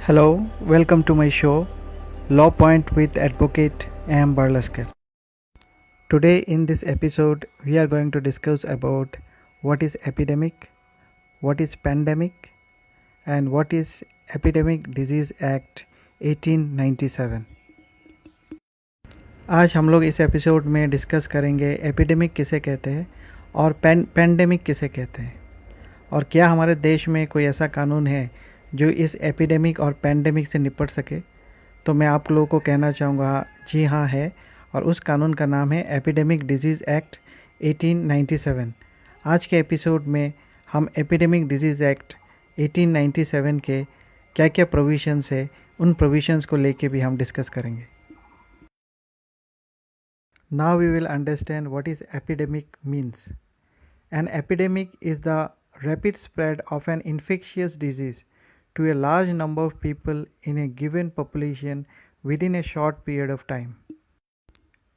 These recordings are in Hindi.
Hello, welcome to my show, Law Point with Advocate M. Barlasker. Today in this episode, we are going to discuss about what is epidemic, what is pandemic, and what is Epidemic Disease Act 1897. आज हम लोग इस एपिसोड में डिस्कस करेंगे एपिडेमिक किसे कहते हैं और पैंडेमिक किसे कहते हैं और क्या हमारे देश में कोई ऐसा कानून है जो इस एपिडेमिक और पैंडेमिक से निपट सके। तो मैं आप लोगों को कहना चाहूँगा जी हाँ है, और उस कानून का नाम है एपिडेमिक डिजीज़ एक्ट 1897। आज के एपिसोड में हम एपिडेमिक डिजीज़ एक्ट 1897 के क्या क्या प्रोविजंस है उन प्रोविजंस को लेके भी हम डिस्कस करेंगे। Now we will understand what is epidemic means. An epidemic is the rapid spread of an infectious disease to a large number of people in a given population within a short period of time.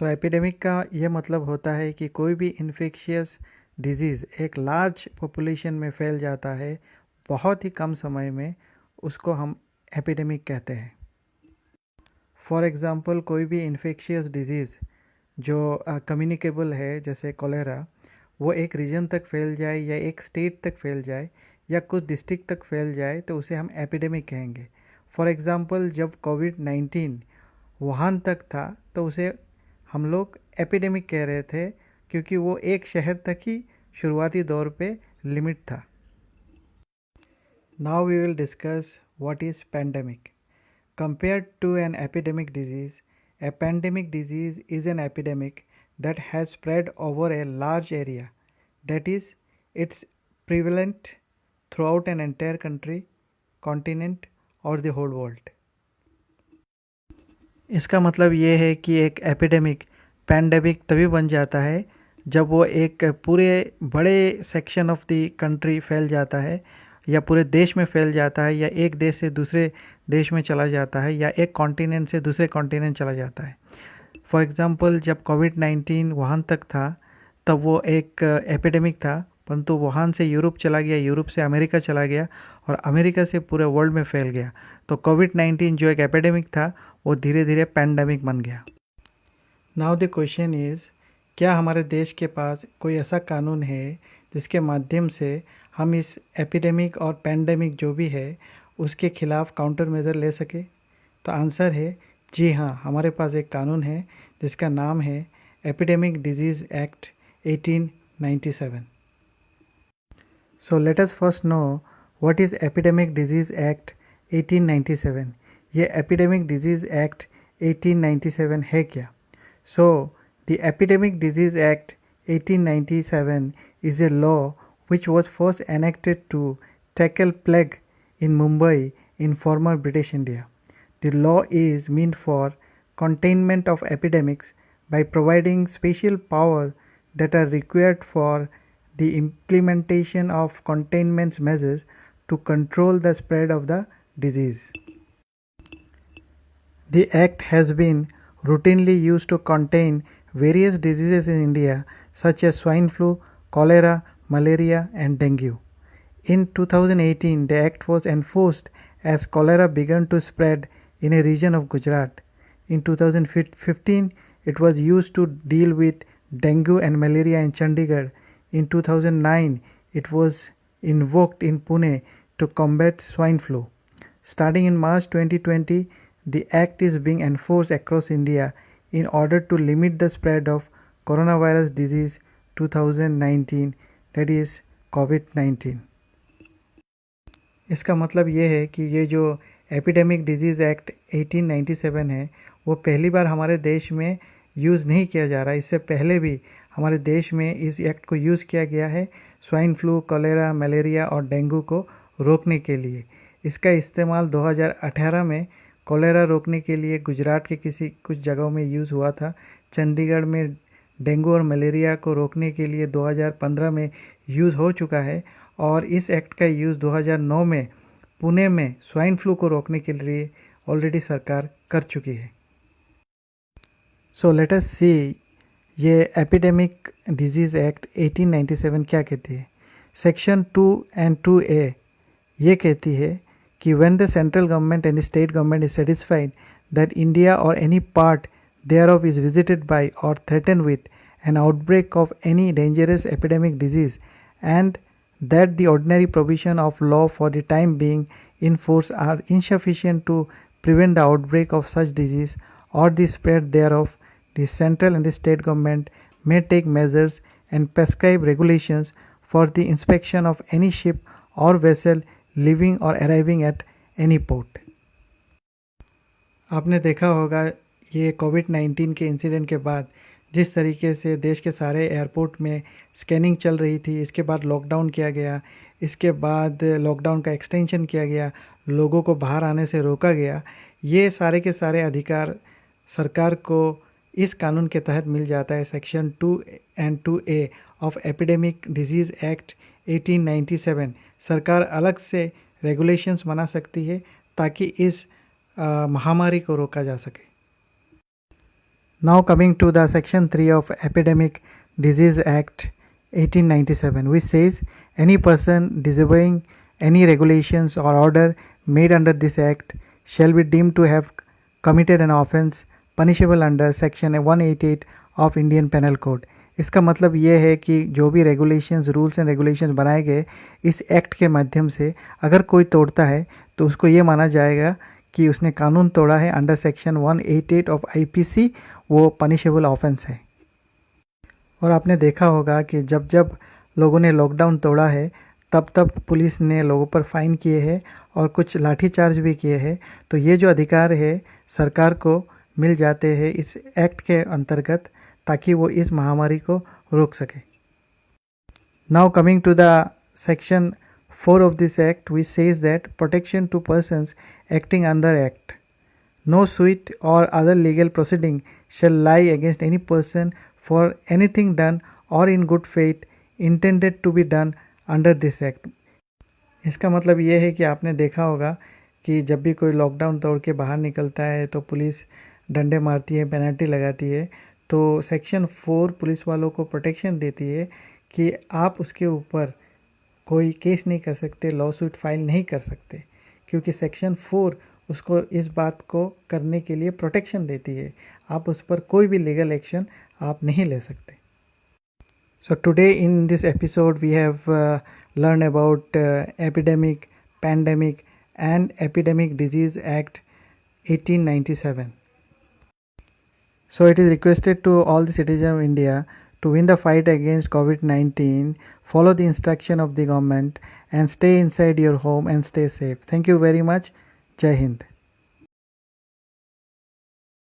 तो एपिडेमिक का ये मतलब होता है कि कोई भी इन्फेक्शियस डिजीज़ एक लार्ज पॉपुलेशन में फैल जाता है बहुत ही कम समय में, उसको हम एपिडेमिक कहते हैं। फॉर एग्ज़ाम्पल कोई भी इन्फेक्शियस डिजीज़ जो कम्युनिकेबल है जैसे कोलेरा, वो एक रीजन तक फैल जाए या एक स्टेट तक फैल जाए या कुछ डिस्ट्रिक्ट तक फैल जाए तो उसे हम एपिडेमिक कहेंगे। फॉर एग्ज़ाम्पल जब कोविड-19 वुहान तक था तो उसे हम लोग एपिडेमिक कह रहे थे क्योंकि वो एक शहर तक ही शुरुआती दौर पे लिमिट था। Now we will discuss what is pandemic. Compared to an epidemic disease, a pandemic disease is an epidemic that has spread over a large area, that is, it's prevalent throughout an entire country, continent or the whole world. इसका मतलब ये है कि एक एपिडेमिक पैंडेमिक तभी बन जाता है जब वो एक पूरे बड़े सेक्शन ऑफ द कंट्री फैल जाता है या पूरे देश में फैल जाता है या एक देश से दूसरे देश में चला जाता है या एक कॉन्टिनेंट से दूसरे कॉन्टिनेंट चला जाता है। फॉर एग्ज़ाम्पल जब कोविड-19 वुहान तक था तब वो एक एपिडेमिक था, परंतु वुहान से यूरोप चला गया, यूरोप से अमेरिका चला गया और अमेरिका से पूरे वर्ल्ड में फैल गया। तो कोविड-19 जो एक एपिडेमिक था वो धीरे धीरे पैंडेमिक बन गया। नाउ द क्वेश्चन इज़, क्या हमारे देश के पास कोई ऐसा कानून है जिसके माध्यम से हम इस एपिडेमिक और पैंडेमिक जो भी है उसके खिलाफ काउंटर मेज़र ले सके? तो आंसर है जी हाँ, हमारे पास एक कानून है जिसका नाम है epidemic disease act 1897। So let us first know what is epidemic disease act 1897। ये एपिडेमिक डिजीज़ एक्ट 1897 है क्या? So the epidemic disease act 1897 is a law which was first enacted to tackle plague in Mumbai in former British India. The law is meant for containment of epidemics by providing special power that are required for the implementation of containment measures to control the spread of the disease. The act has been routinely used to contain various diseases in India such as swine flu, cholera, malaria and dengue. In 2018, the act was enforced as cholera began to spread in a region of Gujarat. In 2015, it was used to deal with dengue and malaria in Chandigarh. In 2009, it was invoked in Pune to combat swine flu. Starting in March 2020, the act is being enforced across India in order to limit the spread of coronavirus disease 2019, that is COVID-19. इसका मतलब ये है कि ये जो एपिडेमिक डिजीज़ एक्ट 1897 है वो पहली बार हमारे देश में यूज़ नहीं किया जा रहा है। इससे पहले भी हमारे देश में इस एक्ट को यूज़ किया गया है स्वाइन फ्लू, कॉलेरा, मलेरिया और डेंगू को रोकने के लिए। इसका इस्तेमाल 2018 में कॉलेरा रोकने के लिए गुजरात के कुछ जगहों में यूज़ हुआ था। चंडीगढ़ में डेंगू और मलेरिया को रोकने के लिए 2015 में यूज़ हो चुका है और इस एक्ट का यूज़ 2009 में पुणे में स्वाइन फ्लू को रोकने के लिए ऑलरेडी सरकार कर चुकी है। सो लेट अस सी ये एपिडेमिक डिजीज़ एक्ट 1897 क्या कहती है। सेक्शन 2 and 2A ये कहती है कि when the central government and the state government is satisfied that India or any part thereof is visited by or threatened with an outbreak of any dangerous epidemic disease, and that the ordinary provision of law for the time being in force are insufficient to prevent the outbreak of such disease or the spread thereof, the central and the state government may take measures and prescribe regulations for the inspection of any ship or vessel leaving or arriving at any port. आपने देखा होगा ये कोविड-19 के इंसिडेंट के बाद जिस तरीके से देश के सारे एयरपोर्ट में स्कैनिंग चल रही थी, इसके बाद लॉकडाउन किया गया, इसके बाद लॉकडाउन का एक्सटेंशन किया गया, लोगों को बाहर आने से रोका गया। ये सारे के सारे अधिकार सरकार को इस कानून के तहत मिल जाता है, section 2 and 2A of epidemic disease act 1897। सरकार अलग से रेगुलेशंस बना सकती है ताकि इस महामारी को रोका जा सके। Now coming to the section 3 of Epidemic Disease Act 1897, which says any person disobeying any regulations or order made under this act shall be deemed to have committed an offence punishable under section 188 of Indian Penal Code। इसका मतलब ये है कि जो भी रेगुलेशंस, रूल्स एंड रेगुलेशंस बनाए गए इस एक्ट के माध्यम से अगर कोई तोड़ता है तो उसको ये माना जाएगा कि उसने कानून तोड़ा है अंडर सेक्शन 188 ऑफ आईपीसी, वो पनिशेबल ऑफेंस है। और आपने देखा होगा कि जब जब लोगों ने लॉकडाउन तोड़ा है तब तब पुलिस ने लोगों पर फाइन किए हैं और कुछ लाठीचार्ज भी किए हैं। तो ये जो अधिकार है सरकार को मिल जाते हैं इस एक्ट के अंतर्गत ताकि वो इस महामारी को रोक सके। Now coming to the section 4 of this act, which says that protection to persons acting under act, no suit or other legal proceeding shall lie against any person for anything done or in good faith intended to be done under this act। इसका मतलब ये है कि आपने देखा होगा कि जब भी कोई लॉकडाउन तोड़ के बाहर निकलता है तो पुलिस डंडे मारती है, पेनल्टी लगाती है। तो सेक्शन 4 पुलिस वालों को प्रोटेक्शन देती है कि आप उसके ऊपर कोई केस नहीं कर सकते, लॉ सूट फाइल नहीं कर सकते, क्योंकि सेक्शन 4 उसको इस बात को करने के लिए प्रोटेक्शन देती है। आप उस पर कोई भी लीगल एक्शन आप नहीं ले सकते। So today in this episode we have learn about epidemic, pandemic and epidemic disease act 1897। So it is requested to all the citizens of India to win the fight against COVID-19, follow the instruction of the government and stay inside your home and stay safe. Thank you very much. Jai Hind.